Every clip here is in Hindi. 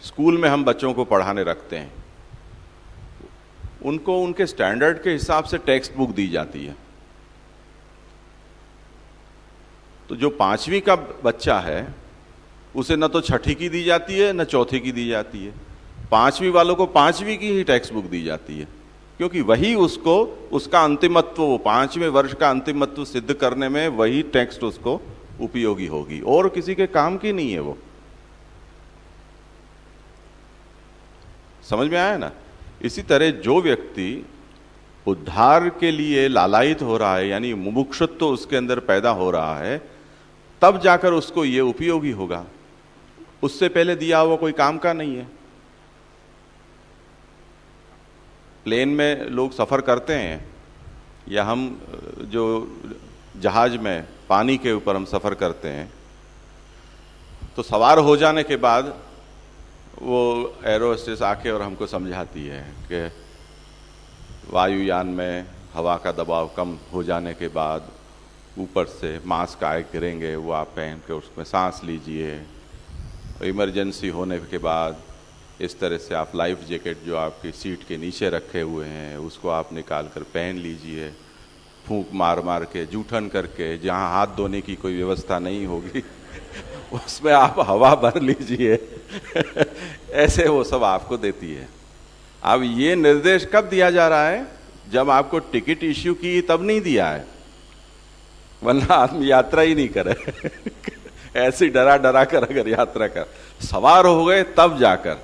स्कूल में हम बच्चों को पढ़ाने रखते हैं, उनको उनके स्टैंडर्ड के हिसाब से टेक्स्ट बुक दी जाती है। तो जो 5वीं का बच्चा है उसे न तो छठी की दी जाती है न चौथी की दी जाती है, 5वीं वालों को 5वीं की ही टेक्स्ट बुक दी जाती है, क्योंकि वही उसको उसका अंतिमत्व, वो 5वें वर्ष का अंतिमत्व सिद्ध करने में वही टेक्स्ट उसको उपयोगी होगी, और किसी के काम की नहीं है वो। समझ में आया ना? इसी तरह जो व्यक्ति उद्धार के लिए लालायित हो रहा है, यानी मुमुक्षुत्व उसके अंदर पैदा हो रहा है, तब जाकर उसको ये उपयोगी होगा, उससे पहले दिया हुआ कोई काम का नहीं है। प्लेन में लोग सफर करते हैं, या हम जो जहाज में पानी के ऊपर हम सफर करते हैं, तो सवार हो जाने के बाद वो एरो होस्टेस आके और हमको समझाती है कि वायुयान में हवा का दबाव कम हो जाने के बाद ऊपर से मास्क आए गिरेंगे, वो आप पहन के उसमें सांस लीजिए, इमरजेंसी होने के बाद इस तरह से आप लाइफ जैकेट जो आपकी सीट के नीचे रखे हुए हैं उसको आप निकाल कर पहन लीजिए, फूंक मार मार के जूठन करके, जहाँ हाथ धोने की कोई व्यवस्था नहीं होगी उसमें आप हवा भर लीजिए ऐसे वो सब आपको देती है। अब ये निर्देश कब दिया जा रहा है? जब आपको टिकट इश्यू की तब नहीं दिया है, वरना आदमी यात्रा ही नहीं करे ऐसे डरा डरा कर अगर यात्रा कर सवार हो गए तब जाकर,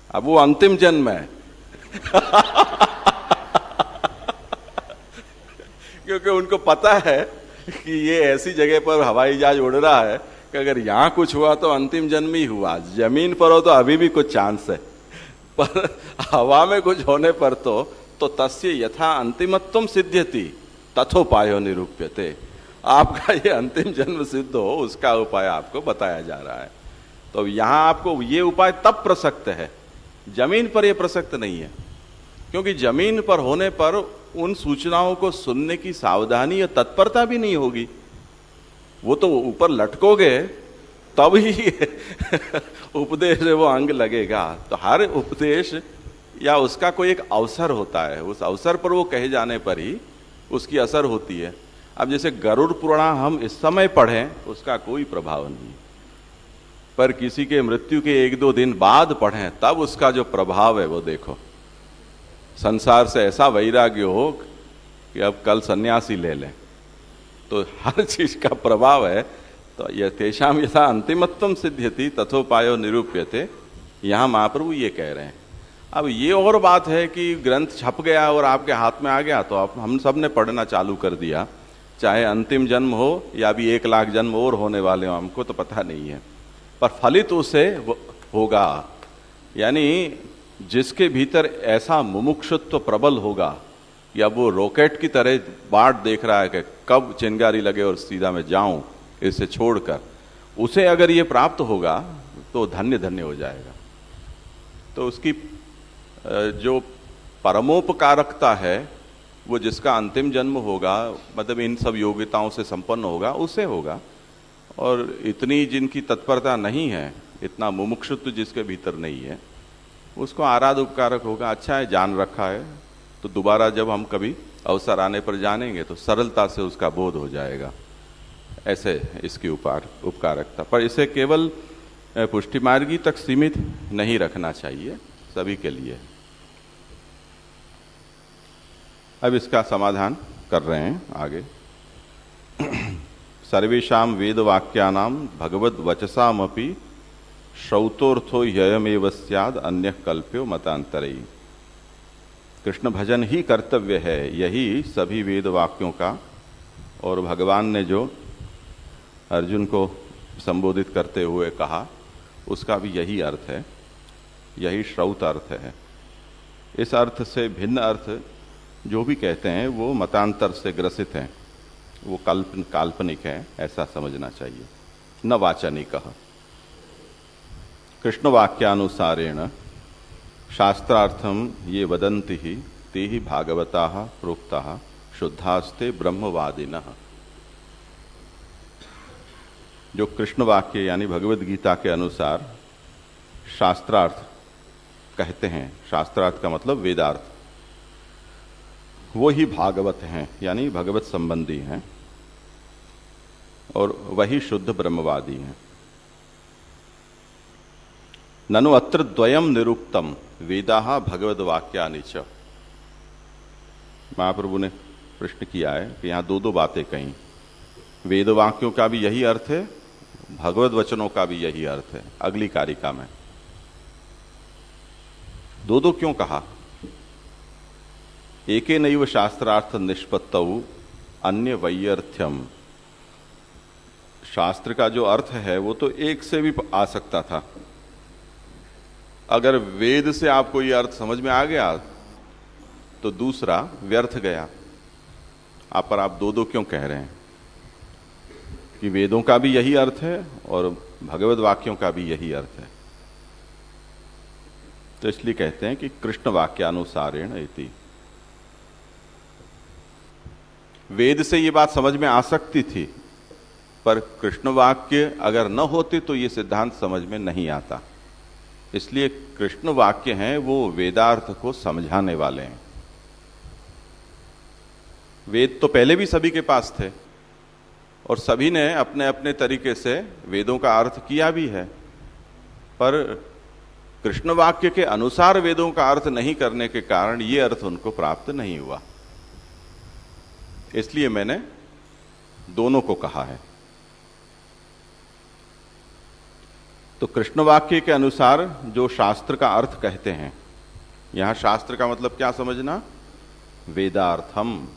अब वो अंतिम जन्म है क्योंकि उनको पता है कि ये ऐसी जगह पर हवाई जहाज उड़ रहा है कि अगर यहां कुछ हुआ तो अंतिम जन्म ही हुआ, जमीन पर हो तो अभी भी कुछ चांस है, पर हवा में कुछ होने पर तो तस्य यथा अंतिमत्वम सिद्ध्यति तथोपायो निरूप्यते। आपका ये अंतिम जन्म सिद्ध हो उसका उपाय आपको बताया जा रहा है। तो यहां आपको ये उपाय तब प्रसक्त है, जमीन पर यह प्रसक्त नहीं है, क्योंकि जमीन पर होने पर उन सूचनाओं को सुनने की सावधानी या तत्परता भी नहीं होगी। वो तो ऊपर लटकोगे तब ही उपदेश वो अंग लगेगा। तो हर उपदेश या उसका कोई एक अवसर होता है, उस अवसर पर वो कहे जाने पर ही उसकी असर होती है। अब जैसे गरुड़ पुराण हम इस समय पढ़ें उसका कोई प्रभाव नहीं, पर किसी के मृत्यु के 1-2 दिन बाद पढ़ें तब उसका जो प्रभाव है वो देखो। संसार से ऐसा वैराग्य हो कि अब कल सन्यासी ले लें, तो हर चीज का प्रभाव है। तो यह तेषाम यथा अंतिमत्वम सिद्ध्यति तथोपायो निरूप्यते, यहां महाप्रभु ये कह रहे हैं। अब ये और बात है कि ग्रंथ छप गया और आपके हाथ में आ गया तो आप हम सब ने पढ़ना चालू कर दिया, चाहे अंतिम जन्म हो या भी 1 लाख जन्म और होने वाले हो, हमको तो पता नहीं है, पर फलित उसे होगा। यानी जिसके भीतर ऐसा मुमुक्षुत्व प्रबल होगा, या वो रॉकेट की तरह बाट देख रहा है कि कब चिंगारी लगे और सीधा मैं जाऊं इसे छोड़कर, उसे अगर ये प्राप्त होगा तो धन्य धन्य हो जाएगा। तो उसकी जो परमोपकारकता है वो जिसका अंतिम जन्म होगा, मतलब इन सब योग्यताओं से संपन्न होगा, उसे होगा। और इतनी जिनकी तत्परता नहीं है, इतना मुमुक्षुत्व जिसके भीतर नहीं है, उसको आराध उपकारक होगा। अच्छा है जान रखा है, तो दोबारा जब हम कभी अवसर आने पर जानेंगे तो सरलता से उसका बोध हो जाएगा। ऐसे इसकी उपकारकता, पर इसे केवल पुष्टि मार्गी तक सीमित नहीं रखना चाहिए, सभी के लिए। अब इसका समाधान कर रहे हैं आगे। सर्वेषां वेदवाक्यानां भगवद वचसामपि श्रौतोर्थो ह्ययमेव स्याद् अन्यः कल्प्यो मतांतरैः। कृष्ण भजन ही कर्तव्य है, यही सभी वेद वाक्यों का, और भगवान ने जो अर्जुन को संबोधित करते हुए कहा उसका भी यही अर्थ है, यही श्रौत अर्थ है। इस अर्थ से भिन्न अर्थ जो भी कहते हैं वो मतांतर से ग्रसित हैं, वो काल्पनिक है, ऐसा समझना चाहिए, न वाचनिक। कृष्ण वाक्यानुसारेण शास्त्रार्थम ये वदन्ति ही ते ही भागवता प्रोक्ता शुद्धास्ते ब्रह्मवादिनः। जो कृष्ण वाक्य यानी भगवद गीता के अनुसार शास्त्रार्थ कहते हैं। शास्त्रार्थ का मतलब वेदार्थ, वो ही भागवत हैं, यानी भगवत संबंधी हैं, और वही शुद्ध ब्रह्मवादी हैं। ननु अत्र द्वयम निरुक्तम वेदाः भगवद वाक्यानि च। महाप्रभु ने प्रश्न किया है कि यहां दो दो बातें कहीं, वेद वाक्यों का भी यही अर्थ है, भगवद वचनों का भी यही अर्थ है। अगली कारिका में दो दो क्यों कहा? एके नैव शास्त्रार्थ निष्पत्तौ अन्य वैयर्थ्यम। शास्त्र का जो अर्थ है वो तो एक से भी आ सकता था। अगर वेद से आपको ये अर्थ समझ में आ गया तो दूसरा व्यर्थ गया। पर आप दो दो क्यों कह रहे हैं कि वेदों का भी यही अर्थ है और भगवद वाक्यों का भी यही अर्थ है? तो इसलिए कहते हैं कि कृष्ण वाक्यानुसारेण इति। वेद से ये बात समझ में आ सकती थी, पर कृष्ण वाक्य अगर न होते तो ये सिद्धांत समझ में नहीं आता। इसलिए कृष्ण वाक्य हैं वो वेदार्थ को समझाने वाले हैं। वेद तो पहले भी सभी के पास थे और सभी ने अपने अपने तरीके से वेदों का अर्थ किया भी है, पर कृष्ण वाक्य के अनुसार वेदों का अर्थ नहीं करने के कारण ये अर्थ उनको प्राप्त नहीं हुआ। इसलिए मैंने दोनों को कहा है। तो कृष्ण वाक्य के अनुसार जो शास्त्र का अर्थ कहते हैं, यहां शास्त्र का मतलब क्या समझना? वेदार्थम,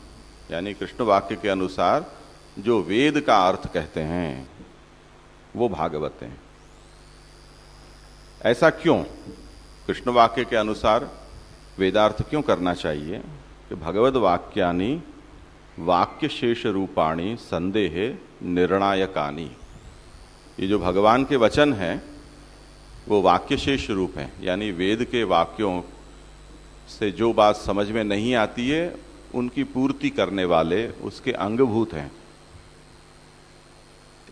यानी कृष्ण वाक्य के अनुसार जो वेद का अर्थ कहते हैं वो भागवत हैं। ऐसा क्यों? कृष्ण वाक्य के अनुसार वेदार्थ क्यों करना चाहिए? कि भगवद वाक्यानि वाक्य शेष रूपाणी संदेह निर्णायकानी। ये जो भगवान के वचन हैं वो वाक्य शेष रूप हैं, यानी वेद के वाक्यों से जो बात समझ में नहीं आती है उनकी पूर्ति करने वाले उसके अंगभूत हैं।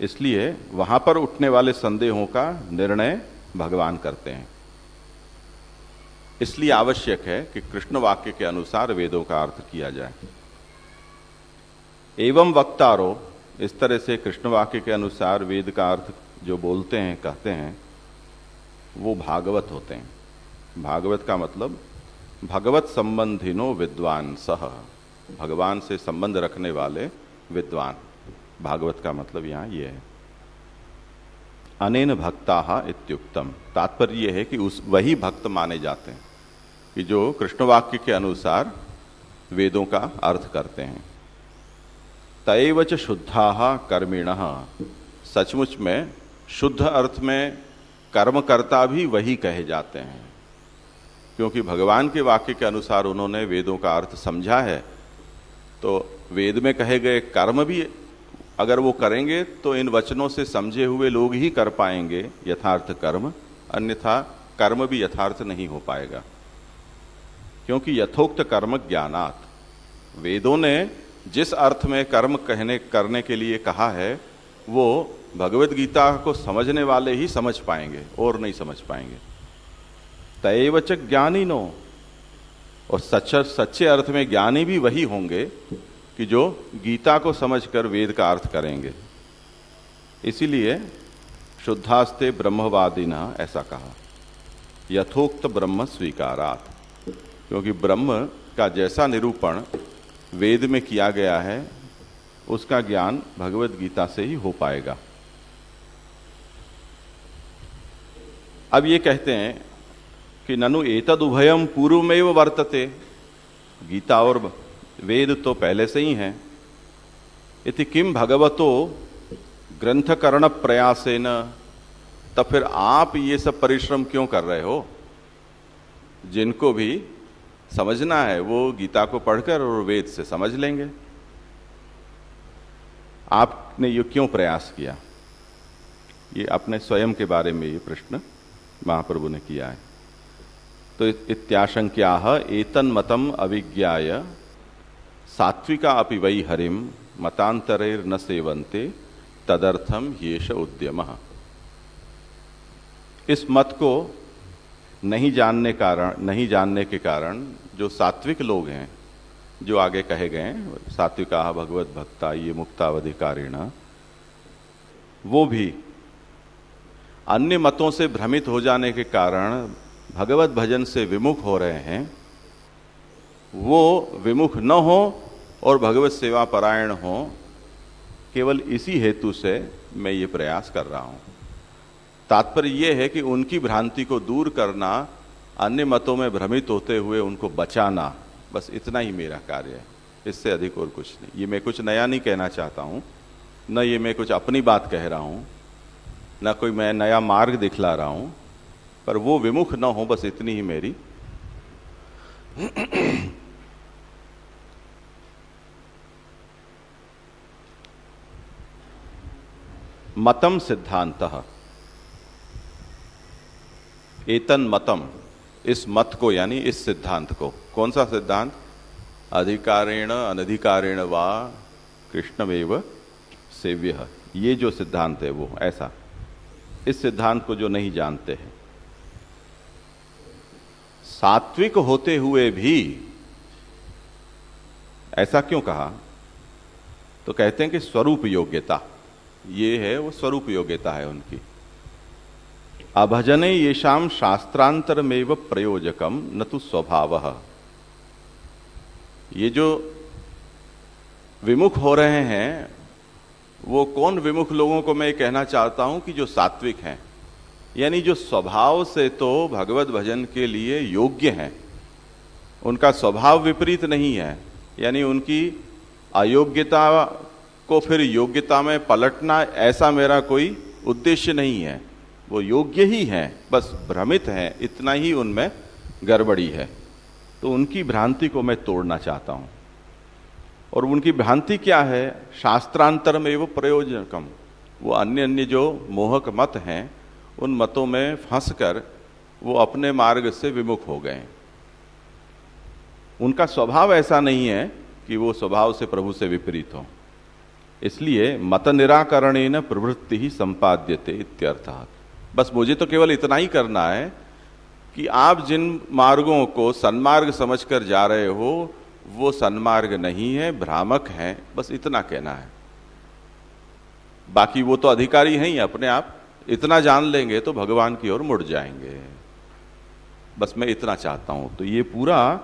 इसलिए वहां पर उठने वाले संदेहों का निर्णय भगवान करते हैं। इसलिए आवश्यक है कि कृष्ण वाक्य के अनुसार वेदों का अर्थ किया जाए। एवं वक्तारो, इस तरह से कृष्ण वाक्य के अनुसार वेद का अर्थ जो बोलते हैं, कहते हैं, वो भागवत होते हैं। भागवत का मतलब भगवत संबंधिनो विद्वान सह, भगवान से संबंध रखने वाले विद्वान। भागवत का मतलब यहां ये है। अनेन भक्ताः इत्युक्तम, तात्पर्य यह है कि उस वही भक्त माने जाते हैं कि जो कृष्ण वाक्य के अनुसार वेदों का अर्थ करते हैं। तैव च शुद्धाः कर्मिणः, सचमुच में शुद्ध अर्थ में कर्मकर्ता भी वही कहे जाते हैं, क्योंकि भगवान के वाक्य के अनुसार उन्होंने वेदों का अर्थ समझा है। तो वेद में कहे गए कर्म भी अगर वो करेंगे तो इन वचनों से समझे हुए लोग ही कर पाएंगे यथार्थ कर्म, अन्यथा कर्म भी यथार्थ नहीं हो पाएगा। क्योंकि यथोक्त कर्म ज्ञानात्, वेदों ने जिस अर्थ में कर्म करने के लिए कहा है वो भगवद गीता को समझने वाले ही समझ पाएंगे और नहीं समझ पाएंगे। तैव च ज्ञानिनो, और सच्चे अर्थ में ज्ञानी भी वही होंगे कि जो गीता को समझकर वेद का अर्थ करेंगे। इसीलिए शुद्धास्ते ब्रह्मवादिना ऐसा कहा, यथोक्त ब्रह्म स्वीकारात, क्योंकि ब्रह्म का जैसा निरूपण वेद में किया गया है उसका ज्ञान भगवद गीता से ही हो पाएगा। अब ये कहते हैं कि ननु एतद उभयम पूर्वमेव वर्तते, गीता और वेद तो पहले से ही हैं। इति किम भगवतो ग्रंथकरण प्रयासेन, तब फिर आप ये सब परिश्रम क्यों कर रहे हो? जिनको भी समझना है वो गीता को पढ़कर और वेद से समझ लेंगे। आपने ये क्यों प्रयास किया? ये अपने स्वयं के बारे में ये प्रश्न महाप्रभु ने किया है। तो इत्याशंक्याः एतन्मतम अविज्ञाय सात्विका अपि वै हरिम मतांतरेर न सेवन्ते तदर्थम येष उद्यमः। इस मत को नहीं जानने के कारण जो सात्विक लोग हैं, जो आगे कहे गए सात्विका भगवत भक्ता ये मुक्तावधिकारिण, वो भी अन्य मतों से भ्रमित हो जाने के कारण भगवत भजन से विमुख हो रहे हैं। वो विमुख न हो और भगवत सेवा परायण हो, केवल इसी हेतु से मैं ये प्रयास कर रहा हूं। तात्पर्य यह है कि उनकी भ्रांति को दूर करना, अन्य मतों में भ्रमित होते हुए उनको बचाना, बस इतना ही मेरा कार्य है, इससे अधिक और कुछ नहीं। ये मैं कुछ नया नहीं कहना चाहता हूं, न ये मैं कुछ अपनी बात कह रहा हूं, न कोई मैं नया मार्ग दिखला रहा हूं, पर वो विमुख न हो, बस इतनी ही मेरी मतम सिद्धांतः, एतन मतम, इस मत को यानी इस सिद्धांत को। कौन सा सिद्धांत? अधिकारेण अनधिकारेण वा कृष्णमेव सेव्यः, ये जो सिद्धांत है वो ऐसा। इस सिद्धांत को जो नहीं जानते हैं, सात्विक होते हुए भी ऐसा क्यों कहा? तो कहते हैं कि स्वरूप योग्यता, ये है वो स्वरूप योग्यता है उनकी। अभजने येषाम शास्त्रांतरमेव प्रयोजकम न तो स्वभावः। ये जो विमुख हो रहे हैं, वो कौन विमुख लोगों को मैं कहना चाहता हूं कि जो सात्विक हैं, यानी जो स्वभाव से तो भगवत भजन के लिए योग्य हैं, उनका स्वभाव विपरीत नहीं है, यानी उनकी अयोग्यता को फिर योग्यता में पलटना, ऐसा मेरा कोई उद्देश्य नहीं है। वो योग्य ही हैं, बस भ्रमित हैं, इतना ही उनमें गड़बड़ी है। तो उनकी भ्रांति को मैं तोड़ना चाहता हूं। और उनकी भ्रांति क्या है? शास्त्रांतर में वो प्रयोजकम, वो अन्य अन्य जो मोहक मत हैं, उन मतों में फंसकर वो अपने मार्ग से विमुख हो गए। उनका स्वभाव ऐसा नहीं है कि वो स्वभाव से प्रभु से विपरीत हो। इसलिए मत निराकरणेन प्रवृत्ति ही संपाद्यते इत्यर्थः। बस मुझे तो केवल इतना ही करना है कि आप जिन मार्गों को सन्मार्ग समझकर जा रहे हो, वो सन्मार्ग नहीं है, भ्रामक हैं, बस इतना कहना है। बाकी वो तो अधिकारी हैं ही अपने आप, इतना जान लेंगे तो भगवान की ओर मुड़ जाएंगे। बस मैं इतना चाहता हूं। तो ये पूरा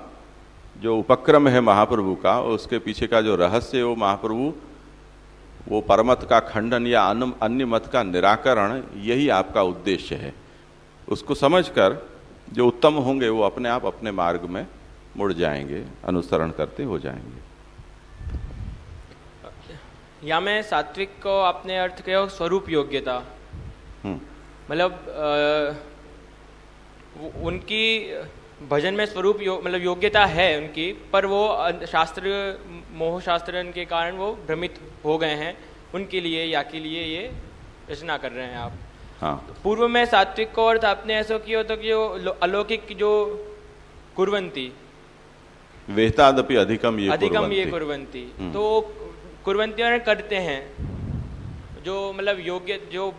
जो उपक्रम है महाप्रभु का, उसके पीछे का जो रहस्य है, वो महाप्रभु वो परमत का खंडन या अन्य मत का निराकरण, यही आपका उद्देश्य है। उसको समझकर जो उत्तम होंगे वो अपने आप अपने मार्ग में मुड़ जाएंगे, अनुसरण करते हो जाएंगे। या में सात्विक को आपने अर्थ किया स्वरूप योग्यता, मतलब उनकी भजन में स्वरूप मतलब योग्यता है उनकी, पर वो शास्त्र मोह शास्त्र के कारण वो भ्रमित हो गए हैं। उनके लिए या के लिए ये रचना कर रहे हैं आप। हाँ। तो पूर्व में सात्विक को अर्थ आपने ऐसा किया तो कि जो अलौकिक जो कुर्वंती वेहतादपि अधिकम ये कुर्वंती, तो कुर्वंती करते हैं जो मतलब योग्य, जो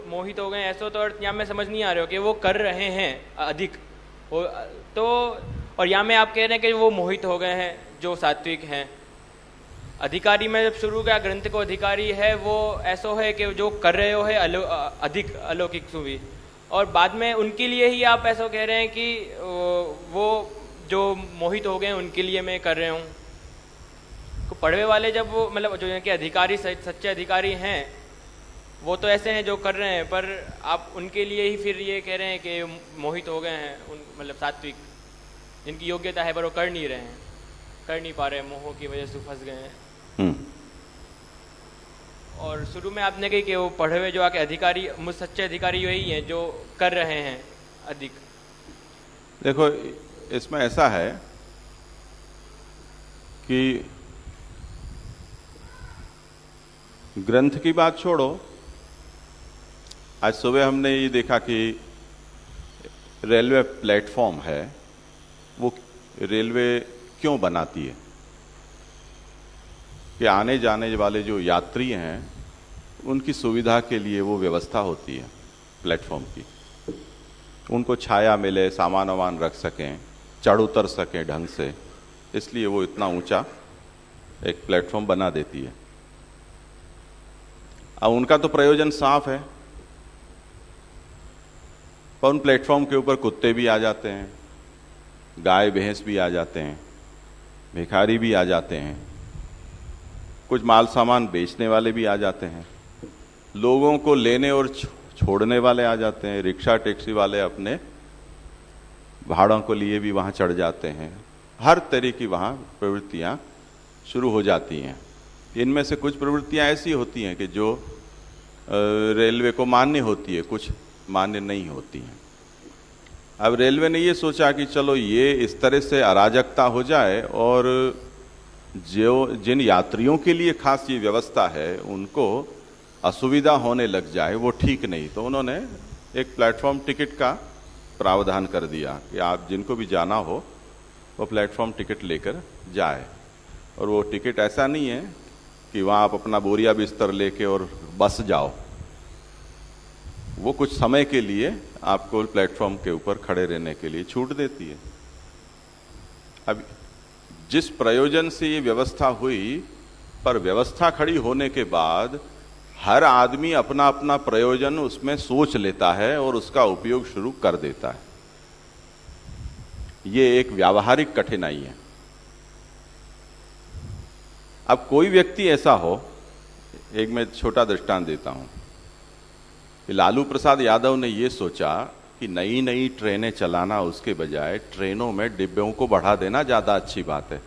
मोहित हो गए, ऐसा तो अर्थ यहाँ में समझ नहीं आ रहे हो कि वो कर रहे हैं अधिक तो, और यहाँ में आप कह रहे हैं कि वो मोहित हो गए हैं जो सात्विक हैं। अधिकारी में जब शुरू का ग्रंथ को अधिकारी है, वो ऐसा है कि जो कर रहे हो है अधिक अलौकिक सुवी, और बाद में उनके लिए ही आप ऐसा कह रहे हैं कि वो जो मोहित हो गए उनके लिए मैं कर रहे हूँ। तो पढ़वे वाले जब वो मतलब जो इनके अधिकारी सच्चे अधिकारी हैं, वो तो ऐसे हैं जो कर रहे हैं, पर आप उनके लिए ही फिर ये कह रहे हैं कि मोहित हो गए हैं उन मतलब सात्विक, जिनकी योग्यता है पर वो कर नहीं रहे हैं, कर नहीं पा रहे हैं, मोह की वजह से फंस गए हैं। और शुरू में आपने कही कि वो पढ़े हुए जो आके अधिकारी, सच्चे अधिकारी वही हैं जो कर रहे हैं अधिक। देखो इसमें ऐसा है कि ग्रंथ की बात छोड़ो, आज सुबह हमने ये देखा कि रेलवे प्लेटफॉर्म है, वो रेलवे क्यों बनाती है कि आने जाने वाले जो यात्री हैं उनकी सुविधा के लिए वो व्यवस्था होती है प्लेटफॉर्म की। उनको छाया मिले, सामान वामान रख सकें, चढ़ उतर सकें ढंग से, इसलिए वो इतना ऊंचा एक प्लेटफॉर्म बना देती है। अब उनका तो प्रयोजन साफ है, पर उन प्लेटफॉर्म के ऊपर कुत्ते भी आ जाते हैं, गाय भैंस भी आ जाते हैं, भिखारी भी आ जाते हैं, कुछ माल सामान बेचने वाले भी आ जाते हैं, लोगों को लेने और छोड़ने वाले आ जाते हैं, रिक्शा टैक्सी वाले अपने भाड़ों को लिए भी वहाँ चढ़ जाते हैं। हर तरह की वहाँ प्रवृत्तियाँ शुरू हो जाती हैं। इनमें से कुछ प्रवृत्तियाँ ऐसी होती हैं कि जो रेलवे को मान्य होती है, कुछ मान्य नहीं होती हैं। अब रेलवे ने ये सोचा कि चलो ये इस तरह से अराजकता हो जाए और जो जिन यात्रियों के लिए खास ये व्यवस्था है उनको असुविधा होने लग जाए, वो ठीक नहीं। तो उन्होंने एक प्लेटफॉर्म टिकट का प्रावधान कर दिया कि आप जिनको भी जाना हो वो प्लेटफॉर्म टिकट लेकर जाए। और वो टिकट ऐसा नहीं है कि वहाँ आप अपना बोरिया बिस्तर लेके और बस जाओ, वो कुछ समय के लिए आपको प्लेटफॉर्म के ऊपर खड़े रहने के लिए छूट देती है। अब जिस प्रयोजन से ये व्यवस्था हुई, पर व्यवस्था खड़ी होने के बाद हर आदमी अपना अपना प्रयोजन उसमें सोच लेता है और उसका उपयोग शुरू कर देता है। ये एक व्यावहारिक कठिनाई है। अब कोई व्यक्ति ऐसा हो, एक मैं छोटा दृष्टांत देता हूं कि लालू प्रसाद यादव ने यह सोचा कि नई नई ट्रेनें चलाना उसके बजाय ट्रेनों में डिब्बों को बढ़ा देना ज्यादा अच्छी बात है।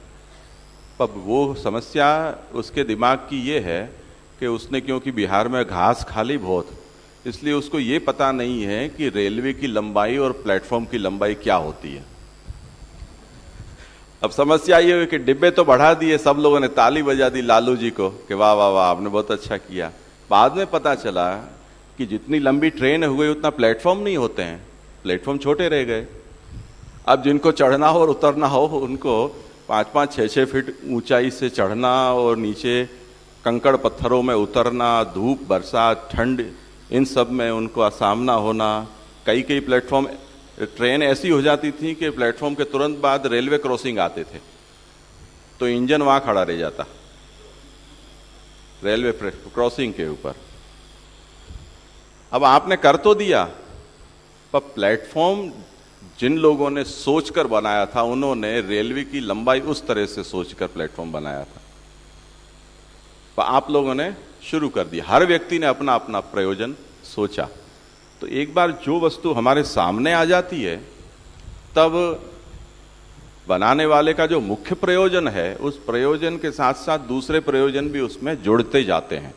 पर वो समस्या उसके दिमाग की ये है कि उसने, क्योंकि बिहार में घास खाली बहुत, इसलिए उसको ये पता नहीं है कि रेलवे की लंबाई और प्लेटफॉर्म की लंबाई क्या होती है। अब समस्या ये हुई कि डिब्बे तो बढ़ा दिए, सब लोगों ने ताली बजा दी लालू जी को कि वाह वाह वाह आपने बहुत अच्छा किया। बाद में पता चला कि जितनी लंबी ट्रेन हुई उतना प्लेटफॉर्म नहीं होते हैं, प्लेटफॉर्म छोटे रह गए। अब जिनको चढ़ना हो और उतरना हो उनको 5-5, 6-6 फीट ऊंचाई से चढ़ना और नीचे कंकड़ पत्थरों में उतरना, धूप बरसात ठंड, इन सब में उनको सामना होना। कई कई प्लेटफॉर्म ट्रेन ऐसी हो जाती थी कि प्लेटफॉर्म के तुरंत बाद रेलवे क्रॉसिंग आते थे तो इंजन वहां खड़ा रह जाता रेलवे क्रॉसिंग के ऊपर। अब आपने कर तो दिया, पर प्लेटफॉर्म जिन लोगों ने सोचकर बनाया था उन्होंने रेलवे की लंबाई उस तरह से सोचकर प्लेटफॉर्म बनाया था, पर आप लोगों ने शुरू कर दिया। हर व्यक्ति ने अपना अपना प्रयोजन सोचा। तो एक बार जो वस्तु हमारे सामने आ जाती है तब बनाने वाले का जो मुख्य प्रयोजन है उस प्रयोजन के साथ साथ दूसरे प्रयोजन भी उसमें जुड़ते जाते हैं।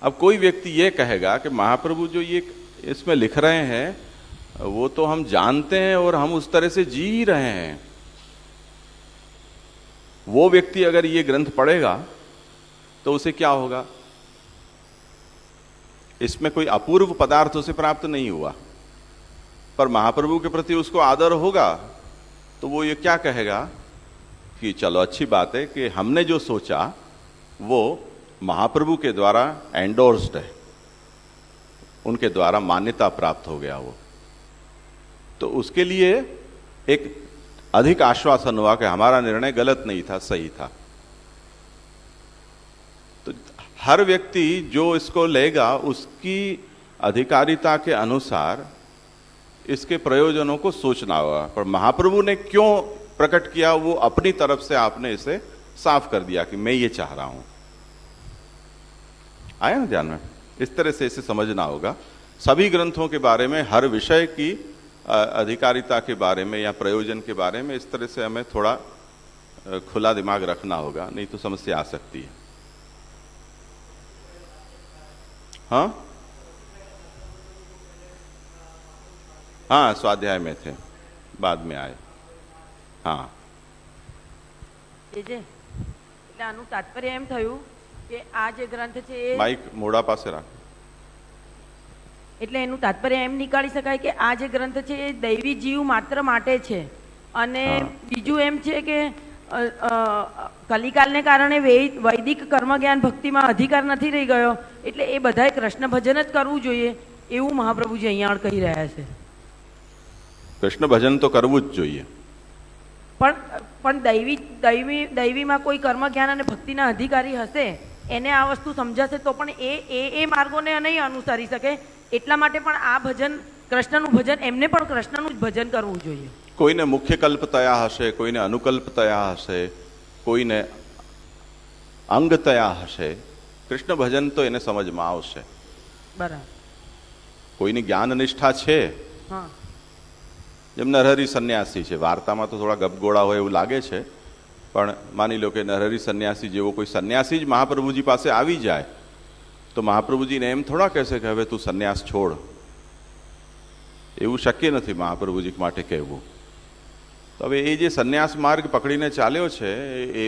अब कोई व्यक्ति ये कहेगा कि महाप्रभु जो ये इसमें लिख रहे हैं वो तो हम जानते हैं और हम उस तरह से जी रहे हैं। वो व्यक्ति अगर ये ग्रंथ पढ़ेगा तो उसे क्या होगा? इसमें कोई अपूर्व पदार्थ उसे प्राप्त नहीं हुआ, पर महाप्रभु के प्रति उसको आदर होगा तो वो ये क्या कहेगा कि चलो अच्छी बात है कि हमने जो सोचा वो महाप्रभु के द्वारा एंडोर्स्ड है, उनके द्वारा मान्यता प्राप्त हो गया वो। तो उसके लिए एक अधिक आश्वासन हुआ कि हमारा निर्णय गलत नहीं था, सही था। तो हर व्यक्ति जो इसको लेगा उसकी अधिकारिता के अनुसार इसके प्रयोजनों को सोचना होगा। पर महाप्रभु ने क्यों प्रकट किया, वो अपनी तरफ से आपने इसे साफ कर दिया कि मैं ये चाह रहा हूं। आया ना ध्यान में? इस तरह से इसे समझना होगा। सभी ग्रंथों के बारे में, हर विषय की अधिकारिता के बारे में या प्रयोजन के बारे में इस तरह से हमें थोड़ा खुला दिमाग रखना होगा, नहीं तो समस्या आ सकती है। हाँ हाँ, स्वाध्याय में थे, बाद में आए। हाँ એટલે આનું તાત્પર્ય એમ થયું કે આ જે ગ્રંથ છે એ માઇક મોડા પાસે રાખ। એટલે એનું તાત્પર્ય એમ નીકાળી શકાય કે આ જે ગ્રંથ છે એ દૈવી જીવ માત્ર માટે છે અને બીજું એમ છે કે કલિકાલને કારણે વૈદિક કર્મજ્ઞાન ભક્તિમાં અધિકાર નથી રહી ગયો એટલે એ બધાએ કૃષ્ણ ભજન જ કરવું જોઈએ એવું મહાપ્રભુજી અહીંયા કહી રહ્યા છે। કૃષ્ણ ભજન તો કરવું જ જોઈએ. પણ દૈવીમાં કોઈ કર્મ જ્ઞાન અને ભક્તિના અધિકારી હશે એને આ વસ્તુ સમજાશે તો પણ એ માર્ગોને નહીં અનુસરી શકે. એટલા માટે પણ આ ભજન કૃષ્ણનું ભજન એમને પણ કૃષ્ણનું જ ભજન કરવું જોઈએ. કોઈને મુખ્ય કલ્પ તયા હશે, કોઈને અનુકલ્પ તયા હશે, કોઈને અંગ તયા હશે. કૃષ્ણ ભજન તો એને સમજમાં આવશે. બરાબર. કોઈની જ્ઞાન નિષ્ઠા છે, હા, જેમ નરહરી સંન્યાસી છે. વાર્તામાં તો થોડા ગપગોળા હોય એવું લાગે છે, પણ માની લો કે નરહરી સંન્યાસી જેવો કોઈ સંન્યાસી જ મહાપ્રભુજી પાસે આવી જાય તો મહાપ્રભુજીને એમ થોડા કહેશે કે હવે તું સંન્યાસ છોડ. એવું શક્ય નથી મહાપ્રભુજી માટે કહેવું. તો હવે એ જે સંન્યાસ માર્ગ પકડીને ચાલ્યો છે એ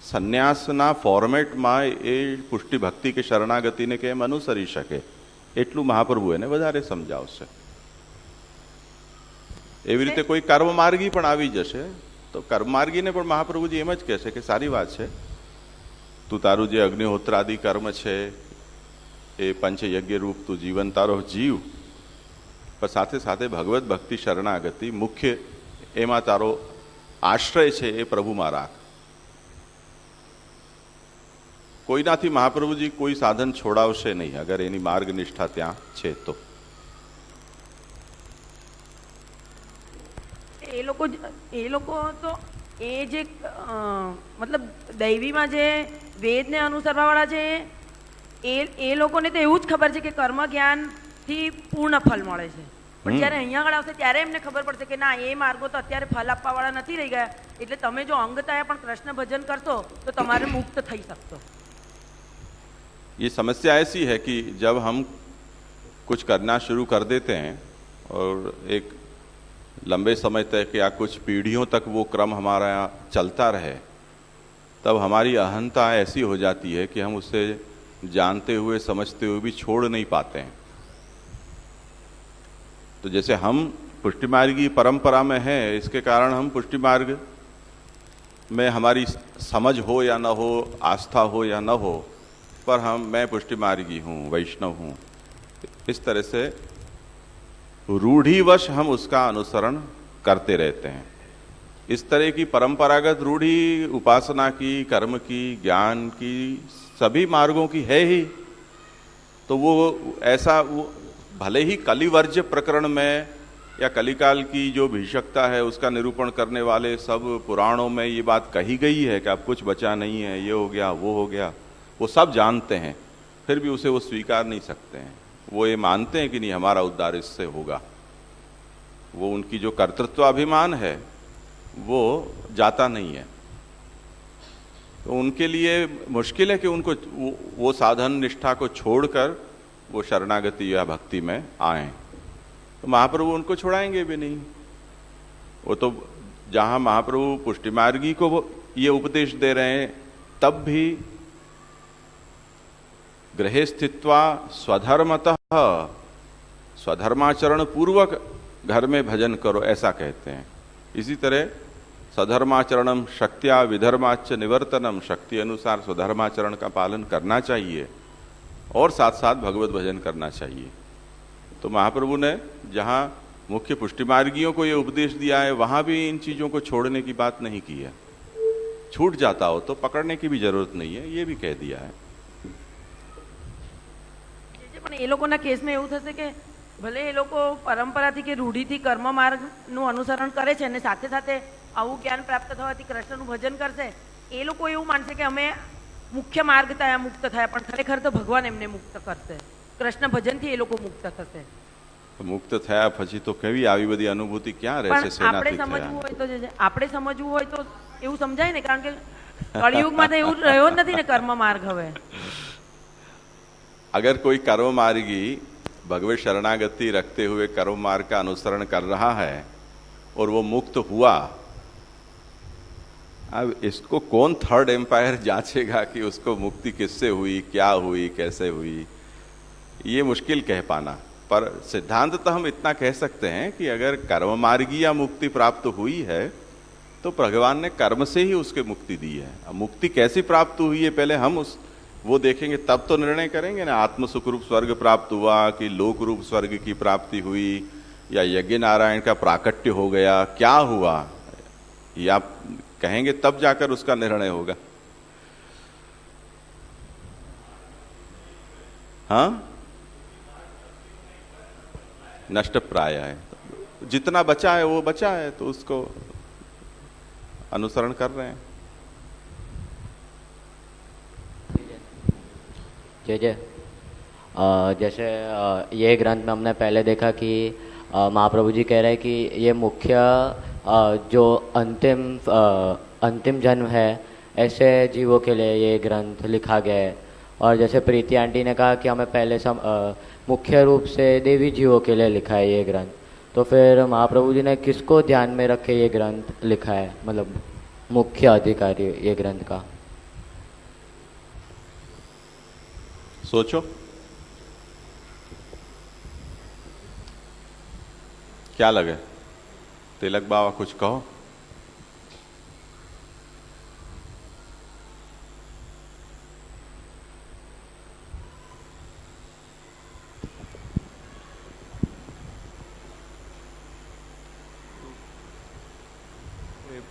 સંન્યાસના ફોર્મેટમાં એ પુષ્ટિ ભક્તિ કે શરણાગતિને કેમ અનુસરી શકે એટલું મહાપ્રભુ એને વધારે સમજાવશે. એવી રીતે કોઈ કર્મમાર્ગી પણ આવી જશે તો કર્મમાર્ગીને પણ મહાપ્રભુજી એમ જ કહેશે કે સારી વાત છે, તું તારું જે અગ્નિહોત્રાદિ કર્મ છે એ પંચયજ્ઞ રૂપ તું જીવન તારો જીવ, પણ સાથે સાથે ભગવત ભક્તિ શરણાગતિ મુખ્ય એમાં તારો આશ્રય છે એ પ્રભુમાં રાખ. કોઈનાથી મહાપ્રભુજી કોઈ સાધન છોડાવશે નહીં અગર એની માર્ગ નિષ્ઠા ત્યાં છે તો. એ લોકો તો એ જે મતલબ દૈવીમાં જે વેદને અનુસરવા વાળા છે એ લોકોને તો એવું જ ખબર છે કે કર્મ જ્ઞાનથી પૂર્ણ ફલ મળે છે. પણ જ્યારે અહીંયા આગળ આવશે ત્યારે એમને ખબર પડશે કે ના, એ માર્ગો તો અત્યારે ફલ આપવા વાળા નથી રહી ગયા, એટલે તમે જો અંગતાએ પણ કૃષ્ણ ભજન કરશો તો તમારે મુક્ત થઈ શકશો. ये समस्या ऐसी है कि जब हम कुछ करना शुरू कर देते हैं और एक लंबे समय तक या कुछ पीढ़ियों तक वो क्रम हमारा यहाँ चलता रहे, तब हमारी अहंता ऐसी हो जाती है कि हम उससे जानते हुए समझते हुए भी छोड़ नहीं पाते हैं. तो जैसे हम पुष्टि मार्ग की परंपरा में हैं, इसके कारण हम पुष्टि मार्ग में हमारी समझ हो या न हो, आस्था हो या न हो, पर मैं पुष्टि मार्गी हूँ, वैष्णव हूँ, इस तरह से रूढ़िवश हम उसका अनुसरण करते रहते हैं. इस तरह की परंपरागत रूढ़ी उपासना की, कर्म की, ज्ञान की, सभी मार्गों की है ही. तो वो ऐसा भले ही कलिवर्ज्य प्रकरण में या कलिकाल की जो भीषकता है उसका निरूपण करने वाले सब पुराणों में ये बात कही गई है कि अब कुछ बचा नहीं है, ये हो गया, वो हो गया, वो सब जानते हैं, फिर भी उसे वो स्वीकार नहीं सकते हैं. वो ये मानते हैं कि नहीं हमारा उद्धार इससे होगा. वो उनकी जो कर्तृत्वाभिमान है वो जाता नहीं है. तो उनके लिए मुश्किल है कि उनको वो साधन निष्ठा को छोड़कर वो शरणागति या भक्ति में आए. तो महाप्रभु उनको छुड़ाएंगे भी नहीं. वो तो जहाँ महाप्रभु पुष्टि मार्गी को ये उपदेश दे रहे हैं तब भी गृहे स्थित्वा स्वधर्मतः स्वधर्माचरण पूर्वक घर में भजन करो, ऐसा कहते हैं. इसी तरह स्वधर्माचरणम शक्त्या विधर्माच निवर्तनम, शक्ति अनुसार स्वधर्माचरण का पालन करना चाहिए और साथ साथ भगवत भजन करना चाहिए. तो महाप्रभु ने जहाँ मुख्य पुष्टि मार्गियों को ये उपदेश दिया है वहाँ भी इन चीज़ों को छोड़ने की बात नहीं की है. छूट जाता हो तो पकड़ने की भी जरूरत नहीं है, ये भी कह दिया है. પણ એ લોકોના કેસમાં એવું થશે કે ભલે એ લોકો પરંપરાથી કે રૂઢિથી કર્મ માર્ગનું અનુસરણ કરે છે અને સાથે સાથે આવું જ્ઞાન પ્રાપ્ત થવાથી કૃષ્ણનું ભજન કરશે, એ લોકો એવું માનશે કે અમે મુખ્ય માર્ગ થયા, મુક્ત થયા, પણ ખરેખર તો ભગવાન એમને મુક્ત કરશે. કૃષ્ણ ભજનથી એ લોકો મુક્ત થશે. મુક્ત થયા પછી તો કેવી આવી બધી અનુભૂતિ ક્યાં રહેશે? પણ આપણે સમજવું હોય તો આપણે સમજવું હોય તો એવું સમજાય ને, કારણ કે કળિયુગમાં તો એવું રહ્યો જ નથી ને કર્મ માર્ગ. હવે अगर कोई कर्म मार्गी भगवत शरणागति रखते हुए कर्म मार्ग का अनुसरण कर रहा है और वो मुक्त हुआ, अब इसको कौन थर्ड एम्पायर जांचेगा कि उसको मुक्ति किससे हुई, क्या हुई, कैसे हुई, ये मुश्किल कह पाना. पर सिद्धांततः हम इतना कह सकते हैं कि अगर कर्म मार्गी या मुक्ति प्राप्त हुई है तो भगवान ने कर्म से ही उसके मुक्ति दी है. अब मुक्ति कैसी प्राप्त हुई है पहले हम वो देखेंगे, तब तो निर्णय करेंगे ना. आत्म सुख रूप स्वर्ग प्राप्त हुआ कि लोक रूप स्वर्ग की प्राप्ति हुई या यज्ञ नारायण का प्राकट्य हो गया, क्या हुआ, ये आप कहेंगे तब जाकर उसका निर्णय होगा। हाँ, नष्ट प्राय है, जितना बचा है वो बचा है, तो उसको अनुसरण कर रहे हैं। जय जय। जैसे ये ग्रंथ में हमने पहले देखा कि महाप्रभु जी कह रहे हैं कि ये मुख्य जो अंतिम जन्म है ऐसे जीवों के लिए ये ग्रंथ लिखा गया है। और जैसे प्रीति आंटी ने कहा कि हमें पहले मुख्य रूप से देवी जीवों के लिए लिखा है ये ग्रंथ, तो फिर महाप्रभु जी ने किसको ध्यान में रखे ये ग्रंथ लिखा है, मतलब मुख्य अधिकारी ये ग्रंथ का? सोचो क्या लगे। तिलक बाबा कुछ कहो।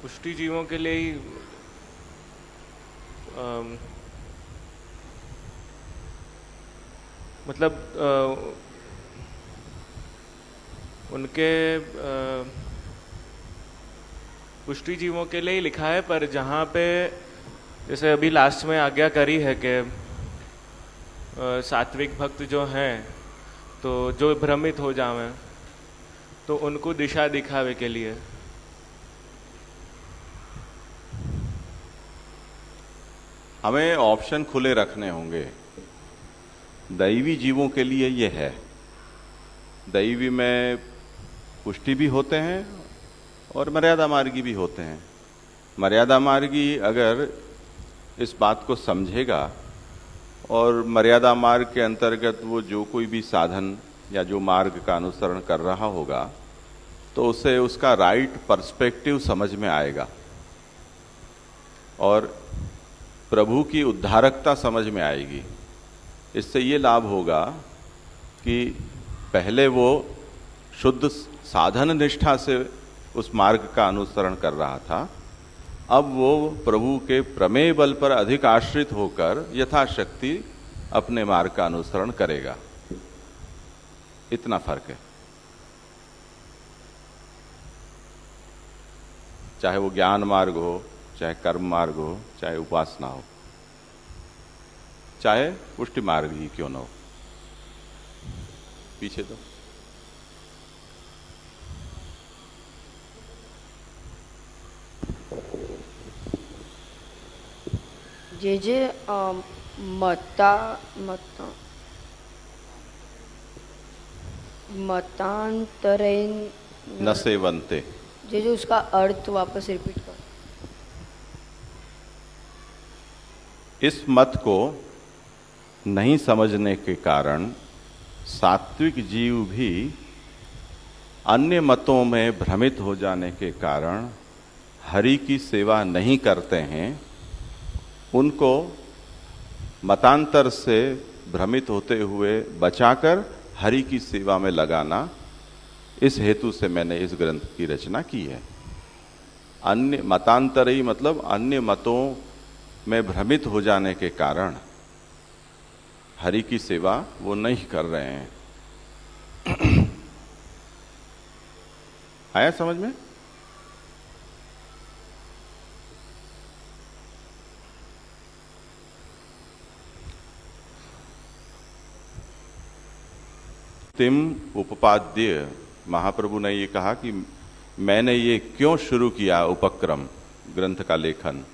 पुष्टि जीवों के लिए ही मतलब उनके पुष्टि जीवों के लिए ही लिखा है। पर जहाँ पे जैसे अभी लास्ट में आज्ञाकारी है कि सात्विक भक्त जो हैं तो जो भ्रमित हो जावे तो उनको दिशा दिखावे के लिए। हमें ऑप्शन खुले रखने होंगे। दैवी जीवों के लिए ये है, दैवी में पुष्टि भी होते हैं और मर्यादा मार्गी भी होते हैं। मर्यादा मार्गी अगर इस बात को समझेगा और मर्यादा मार्ग के अंतर्गत वो जो कोई भी साधन या जो मार्ग का अनुसरण कर रहा होगा तो उसे उसका राइट पर्सपेक्टिव समझ में आएगा और प्रभु की उद्धारकता समझ में आएगी। इससे ये लाभ होगा कि पहले वो शुद्ध साधन निष्ठा से उस मार्ग का अनुसरण कर रहा था, अब वो प्रभु के प्रमेय बल पर अधिक आश्रित होकर यथाशक्ति अपने मार्ग का अनुसरण करेगा। इतना फर्क है। चाहे वो ज्ञान मार्ग हो, चाहे कर्म मार्ग हो, चाहे उपासना हो, चाहे पुष्टि मार्ग ही क्यों न हो। पीछे तो जे मतांतरेण न सेवन्ते, जे उसका अर्थ वापस रिपीट कर। इस मत को नहीं समझने के कारण सात्विक जीव भी अन्य मतों में भ्रमित हो जाने के कारण हरि की सेवा नहीं करते हैं। उनको मतांतर से भ्रमित होते हुए बचाकर हरि की सेवा में लगाना, इस हेतु से मैंने इस ग्रंथ की रचना की है। अन्य मतांतर ही मतलब अन्य मतों में भ्रमित हो जाने के कारण हरि की सेवा वो नहीं कर रहे हैं। आया समझ में? तिम उपपाद्य महाप्रभु ने ये कहा कि मैंने ये क्यों शुरू किया उपक्रम ग्रंथ का लेखन,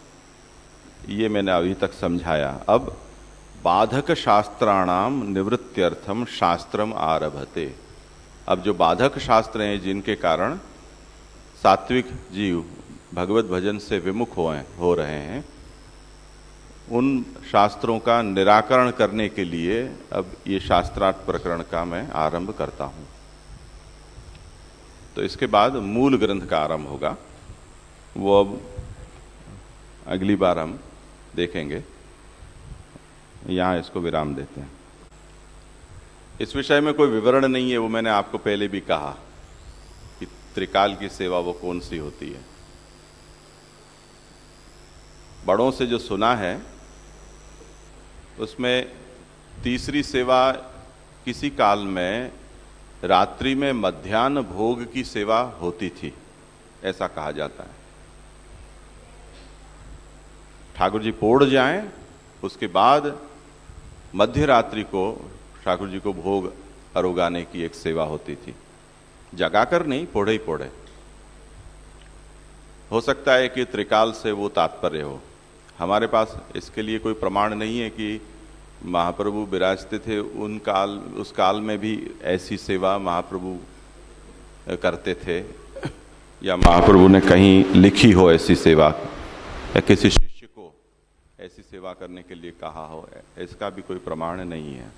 ये मैंने अभी तक समझाया। अब बाधक शास्त्राणाम निवृत्त्यर्थम शास्त्रम आरभते। अब जो बाधक शास्त्र हैं जिनके कारण सात्विक जीव भगवत भजन से विमुख हो रहे हैं, उन शास्त्रों का निराकरण करने के लिए अब ये शास्त्रार्थ प्रकरण का मैं आरंभ करता हूं। तो इसके बाद मूल ग्रंथ का आरंभ होगा, वो अब अगली बार हम देखेंगे। यहां इसको विराम देते हैं। इस विषय में कोई विवरण नहीं है, वो मैंने आपको पहले भी कहा त्रिकाल की सेवा वो कौन सी होती है। बड़ों से जो सुना है उसमें तीसरी सेवा किसी काल में रात्रि में मध्याह्न भोग की सेवा होती थी, ऐसा कहा जाता है। ठाकुर जी पोड़ जाएं, उसके बाद मध्य रात्रि को ठाकुर जी को भोग अरोगाने की एक सेवा होती थी। जगाकर नहीं, पोड़े ही पोड़े। हो सकता है कि त्रिकाल से वो तात्पर्य हो। हमारे पास इसके लिए कोई प्रमाण नहीं है कि महाप्रभु विराजते थे उस काल में भी ऐसी सेवा महाप्रभु करते थे, या महाप्रभु ने कहीं लिखी हो ऐसी सेवा, या किसी शिष्य को ऐसी सेवा करने के लिए कहा हो। इसका भी कोई प्रमाण नहीं है।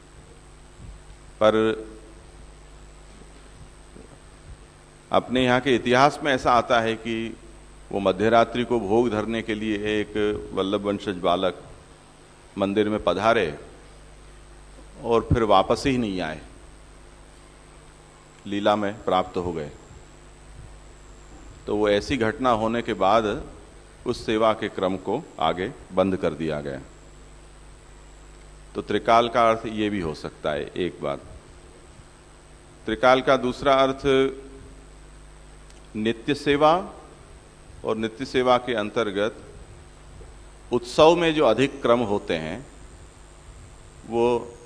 पर अपने यहाँ के इतिहास में ऐसा आता है कि वो मध्यरात्रि को भोग धरने के लिए एक वल्लभ वंशज बालक मंदिर में पधारे और फिर वापस ही नहीं आए, लीला में प्राप्त हो गए। तो वो ऐसी घटना होने के बाद उस सेवा के क्रम को आगे बंद कर दिया गया। तो त्रिकाल का अर्थ ये भी हो सकता है। एक बात, त्रिकाल का दूसरा अर्थ नित्य सेवा, और नित्य सेवा के अंतर्गत उत्सव में जो अधिक क्रम होते हैं, वो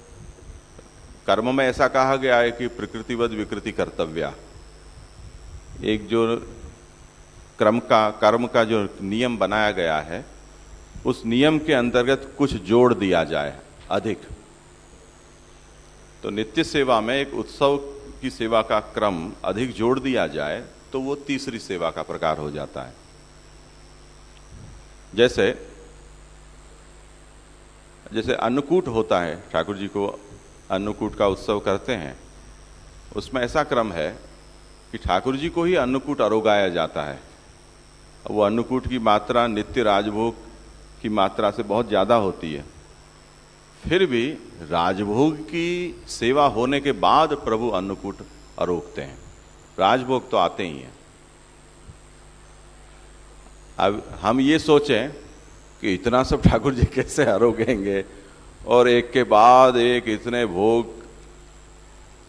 कर्म में ऐसा कहा गया है कि प्रकृतिवद विकृति कर्तव्या। एक जो कर्म का जो नियम बनाया गया है, उस नियम के अंतर्गत कुछ जोड़ दिया जाए अधिक। तो नित्य सेवा में एक उत्सव की सेवा का क्रम अधिक जोड़ दिया जाए तो वो तीसरी सेवा का प्रकार हो जाता है। जैसे अन्नकूट होता है, ठाकुर जी को अन्नकूट का उत्सव करते हैं, उसमें ऐसा क्रम है कि ठाकुर जी को ही अन्नकूट अरोगाया जाता है। वो अन्नकूट की मात्रा नित्य राजभोग की मात्रा से बहुत ज़्यादा होती है। फिर भी राजभोग की सेवा होने के बाद प्रभु अन्नकूट अरोगते हैं, राजभोग तो आते ही हैं। अब हम ये सोचें कि इतना सब ठाकुर जी कैसे अरोगेंगे, और एक के बाद एक इतने भोग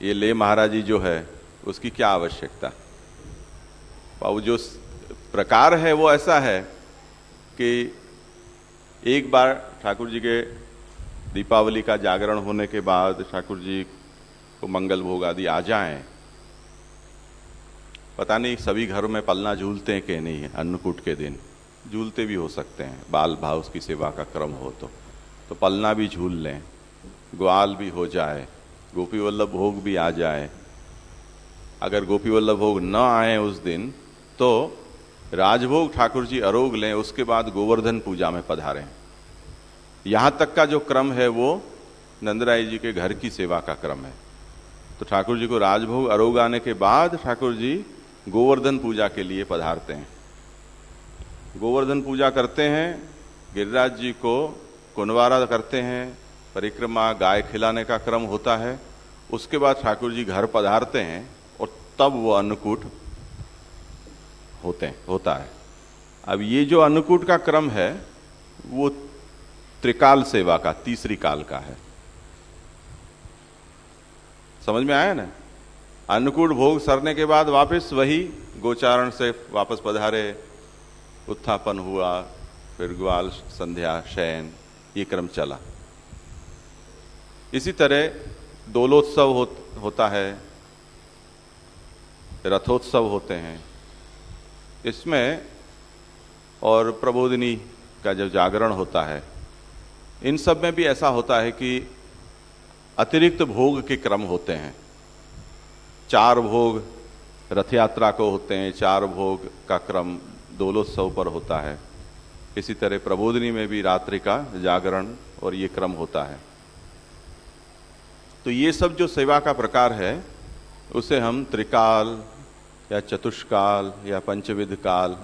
ये ले महाराज जी जो है उसकी क्या आवश्यकता। वो जो प्रकार है वो ऐसा है कि एक बार ठाकुर जी के दीपावली का जागरण होने के बाद ठाकुर जी को मंगल भोग आदि आ जाएं, पता नहीं सभी घरों में पलना झूलते हैं कि नहीं है। अन्नकूट के दिन झूलते भी हो सकते हैं, बाल भाव की सेवा का क्रम हो तो पलना भी झूल लें, ग्वाल भी हो जाए, गोपी वल्लभ भोग भी आ जाए। अगर गोपी वल्लभ भोग न आए उस दिन तो राजभोग ठाकुर जी अरोग लें, उसके बाद गोवर्धन पूजा में पधारें। यहाँ तक का जो क्रम है वो नंदराय जी के घर की सेवा का क्रम है। तो ठाकुर जी को राजभोग अरोग आने के बाद ठाकुर जी गोवर्धन पूजा के लिए पधारते हैं। गोवर्धन पूजा करते हैं, गिरिराज जी को कुनवारा करते हैं, परिक्रमा गाय खिलाने का क्रम होता है। उसके बाद ठाकुर जी घर पधारते हैं और तब वो अन्नकूट होता है। अब ये जो अन्नकूट का क्रम है वो त्रिकाल सेवा का तीसरी काल का है। समझ में आया ना। अन्नकूट भोग सरने के बाद वापस वही गोचारण से वापस पधारे, उत्थापन हुआ, फिर ग्वाल संध्या शयन, ये क्रम चला। इसी तरह दोलोत्सव होता है, रथोत्सव होते हैं इसमें, और प्रबोधिनी का जो जागरण होता है, इन सब में भी ऐसा होता है कि अतिरिक्त भोग के क्रम होते हैं। 4 भोग रथ यात्रा को होते हैं, 4 भोग का क्रम दोलोत्सव पर होता है। इसी तरह प्रबोधिनी में भी रात्रि का जागरण और ये क्रम होता है। तो ये सब जो सेवा का प्रकार है उसे हम त्रिकाल या चतुष्काल या पंचविध काल,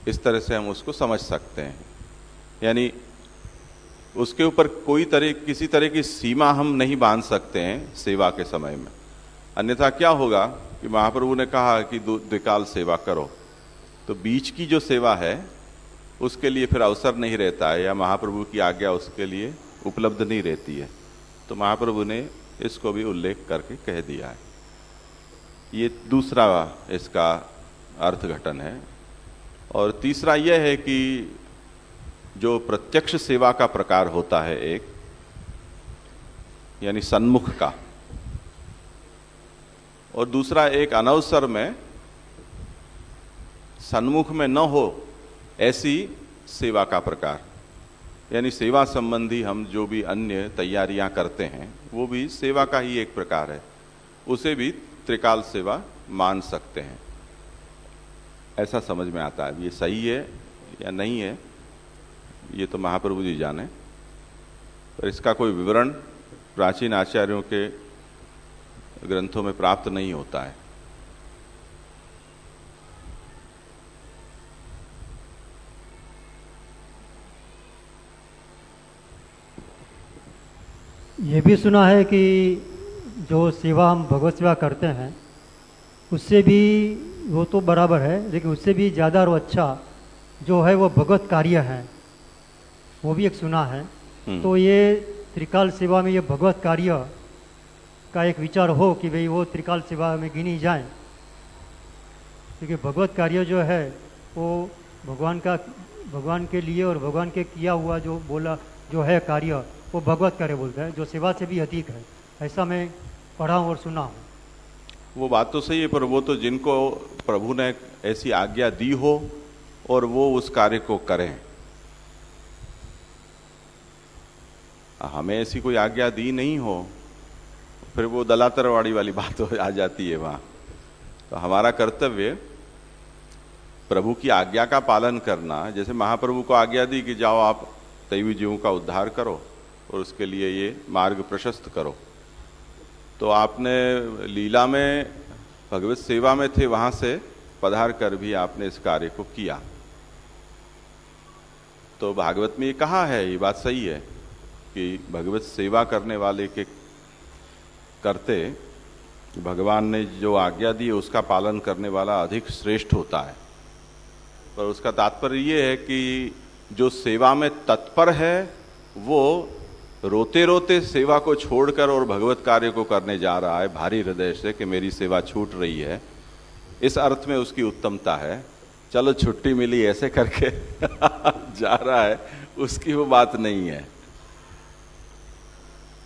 इस तरह से हम उसको समझ सकते हैं। यानी उसके ऊपर किसी तरह की सीमा हम नहीं बांध सकते हैं सेवा के समय में। अन्यथा क्या होगा कि महाप्रभु ने कहा कि द्विकाल सेवा करो, तो बीच की जो सेवा है उसके लिए फिर अवसर नहीं रहता है, या महाप्रभु की आज्ञा उसके लिए उपलब्ध नहीं रहती है। तो महाप्रभु ने इसको भी उल्लेख करके कह दिया है। ये दूसरा इसका अर्थघटन है। और तीसरा यह है कि जो प्रत्यक्ष सेवा का प्रकार होता है एक, यानी सन्मुख का, और दूसरा एक अनवसर में सन्मुख में न हो ऐसी सेवा का प्रकार, यानी सेवा संबंधी हम जो भी अन्य तैयारियां करते हैं वो भी सेवा का ही एक प्रकार है, उसे भी त्रिकाल सेवा मान सकते हैं। ऐसा समझ में आता है। ये सही है या नहीं है ये तो महाप्रभु जी जाने, पर इसका कोई विवरण प्राचीन आचार्यों के ग्रंथों में प्राप्त नहीं होता है। ये भी सुना है कि जो सेवा हम भगवत सेवा करते हैं उससे भी वो तो बराबर है, लेकिन उससे भी ज़्यादा और अच्छा जो है वो भगवत कार्य है, वो भी एक सुना है। तो ये त्रिकाल सेवा में ये भगवत कार्य का एक विचार हो कि भाई वो त्रिकाल सेवा में गिनी जाए, क्योंकि भगवत कार्य जो है वो भगवान के लिए और भगवान के किया हुआ जो बोला जो है कार्य वो भगवत कार्य बोलता है, जो सेवा से भी अधिक है। ऐसा मैं पढ़ा हूँ और सुना हूँ। वो बात तो सही है, पर वो तो जिनको प्रभु ने ऐसी आज्ञा दी हो और वो उस कार्य को करें। हमें ऐसी कोई आज्ञा दी नहीं हो फिर वो दलातरवाड़ी वाली बात आ जाती है वहां। तो हमारा कर्तव्य प्रभु की आज्ञा का पालन करना। जैसे महाप्रभु को आज्ञा दी कि जाओ आप दैवी जीवों का उद्धार करो और उसके लिए ये मार्ग प्रशस्त करो, तो आपने लीला में भगवत सेवा में थे, वहां से पधार कर भी आपने इस कार्य को किया। तो भागवत में ये कहा है, ये बात सही है कि भगवत सेवा करने वाले के करते भगवान ने जो आज्ञा दी उसका पालन करने वाला अधिक श्रेष्ठ होता है। पर उसका तात्पर्य ये है कि जो सेवा में तत्पर है वो रोते रोते सेवा को छोड़कर और भगवत कार्य को करने जा रहा है भारी हृदय से कि मेरी सेवा छूट रही है, इस अर्थ में उसकी उत्तमता है। चलो छुट्टी मिली ऐसे करके जा रहा है, उसकी वो बात नहीं है।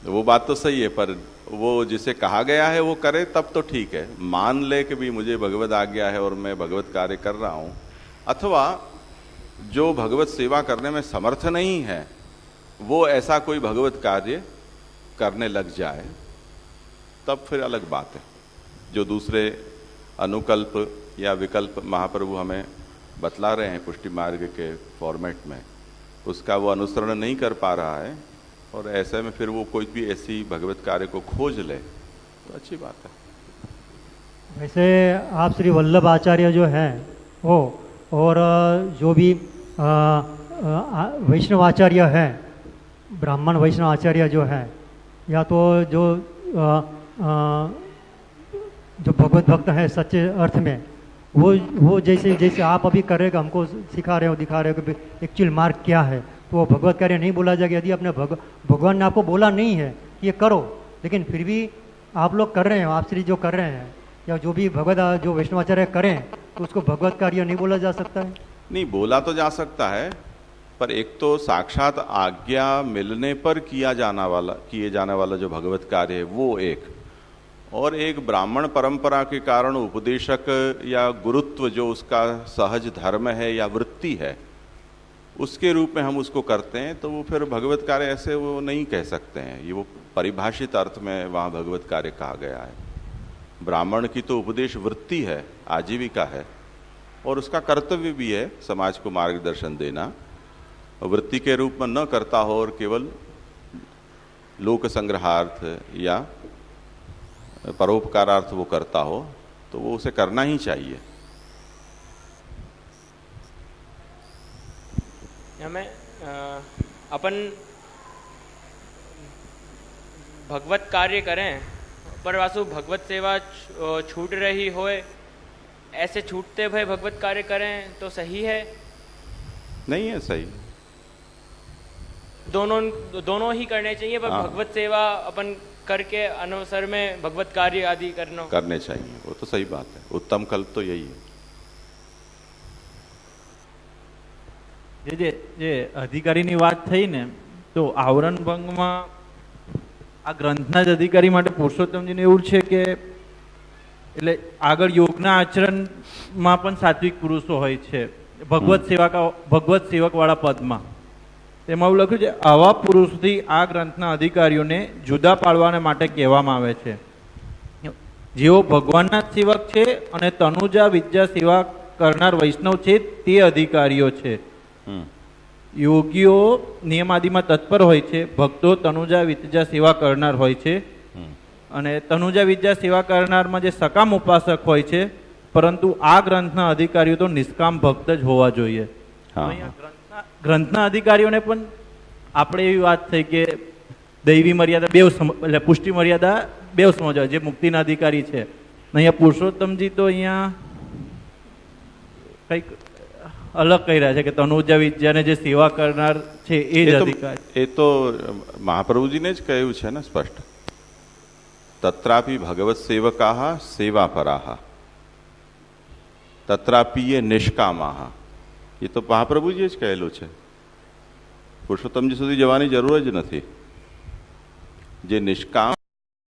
वो बात तो सही है, पर वो जिसे कहा गया है वो करे तब तो ठीक है। मान ले कि भी मुझे भगवत आज्ञा है और मैं भगवत कार्य कर रहा हूं, अथवा जो भगवत सेवा करने में समर्थ नहीं है वो ऐसा कोई भगवत कार्य करने लग जाए, तब फिर अलग बात है। जो दूसरे अनुकल्प या विकल्प महाप्रभु हमें बतला रहे हैं पुष्टि मार्ग के फॉर्मेट में, उसका वो अनुसरण नहीं कर पा रहा है और ऐसे में फिर वो कोई भी ऐसी भगवत कार्य को खोज ले तो अच्छी बात है। वैसे आप श्री वल्लभ आचार्य जो हैं वो और जो भी वैष्णव आचार्य हैं, ब्राह्मण वैष्णव आचार्य जो हैं, या तो जो भगवत भक्त हैं सच्चे अर्थ में, वो जैसे आप अभी कर रहे हो, हमको सिखा रहे हो, दिखा रहे हो कि एक्चुअल मार्ग क्या है, तो वो भगवत कार्य नहीं बोला जाएगा। यदि अपने भगवान ने आपको बोला नहीं है कि ये करो, लेकिन फिर भी आप लोग कर रहे हैं, आप श्री जो कर रहे हैं या जो भी भगवत जो वैष्णवाचार्य करें, तो उसको भगवत कार्य नहीं बोला जा सकता है? नहीं, बोला तो जा सकता है, पर एक तो साक्षात आज्ञा मिलने पर किए जाने वाला जो भगवत कार्य है वो एक, और एक ब्राह्मण परंपरा के कारण उपदेशक या गुरुत्व जो उसका सहज धर्म है या वृत्ति है उसके रूप में हम उसको करते हैं, तो वो फिर भगवत कार्य ऐसे वो नहीं कह सकते हैं। ये वो परिभाषित अर्थ में वहाँ भगवत कार्य कहा गया है। ब्राह्मण की तो उपदेश वृत्ति है, आजीविका है, और उसका कर्तव्य भी है समाज को मार्गदर्शन देना। वृत्ति के रूप में न करता हो और केवल लोक संग्रहार्थ या परोपकारार्थ वो करता हो, तो वो उसे करना ही चाहिए। हमें अपन भगवत कार्य करें पर वासु भगवत सेवा छूट रही होए, ऐसे छूटते भय भगवत कार्य करें तो सही है? नहीं है सही। दोनों ही करने चाहिए, पर हाँ। भगवत सेवा अपन करके अनवसर में भगवत कार्य आदि करने चाहिए, वो तो सही बात है। उत्तम कल्प तो यही है। જે અધિકારીની વાત થઈ ને, તો આવરણ ભંગમાં આ ગ્રંથના જ અધિકારી માટે પુરુષોત્તમજીને એવું છે કે એટલે આગળ યોગના આચરણમાં પણ સાત્વિક પુરુષો હોય છે, ભગવત સેવકવાળા પદમાં. તેમાં એવું લખ્યું છે, આવા પુરુષથી આ ગ્રંથના અધિકારીઓને જુદા પાડવાને માટે કહેવામાં આવે છે. જેઓ ભગવાનના સેવક છે અને તનુજા વિદ્યા સેવા કરનાર વૈષ્ણવ છે તે અધિકારીઓ છે. યોગીઓ નિયમ આદિમાં તત્પર હોય છે, ભક્તો તનુજા વિદ્યા સેવા કરનાર હોય છે. અને તનુજા વિદ્યા સેવા કરનારમાં જે સકામ ઉપાસક હોય છે, પરંતુ આ ગ્રંથના અધિકારીઓ તો નિષ્કામ ભક્ત જ હોવા જોઈએ. અહીંયા ગ્રંથના અધિકારીઓને પણ આપણે એવી વાત થઈ કે દૈવી મર્યાદા એટલે પુષ્ટિ મર્યાદા બેવ સમજવા, જે મુક્તિના અધિકારી છે. અહીંયા પુરુષોત્તમજી તો અહીંયા કંઈક અલગ કહી રહ્યા છે કે તનુજા વિદ્યાને જે સેવા કરનાર છે એ જ અધિકારી. એ તો મહાપ્રભુજીને જ કહ્યું છે ને સ્પષ્ટ, તત્રાપી ભગવત સેવકાહ સેવાપરાહ તત્રાપી એ નિષ્કામાહ. એ તો મહાપ્રભુજીએ જ કહેલું છે, પુરુષોત્તમજી સુધી જવાની જરૂર જ નથી. જે નિષ્કામ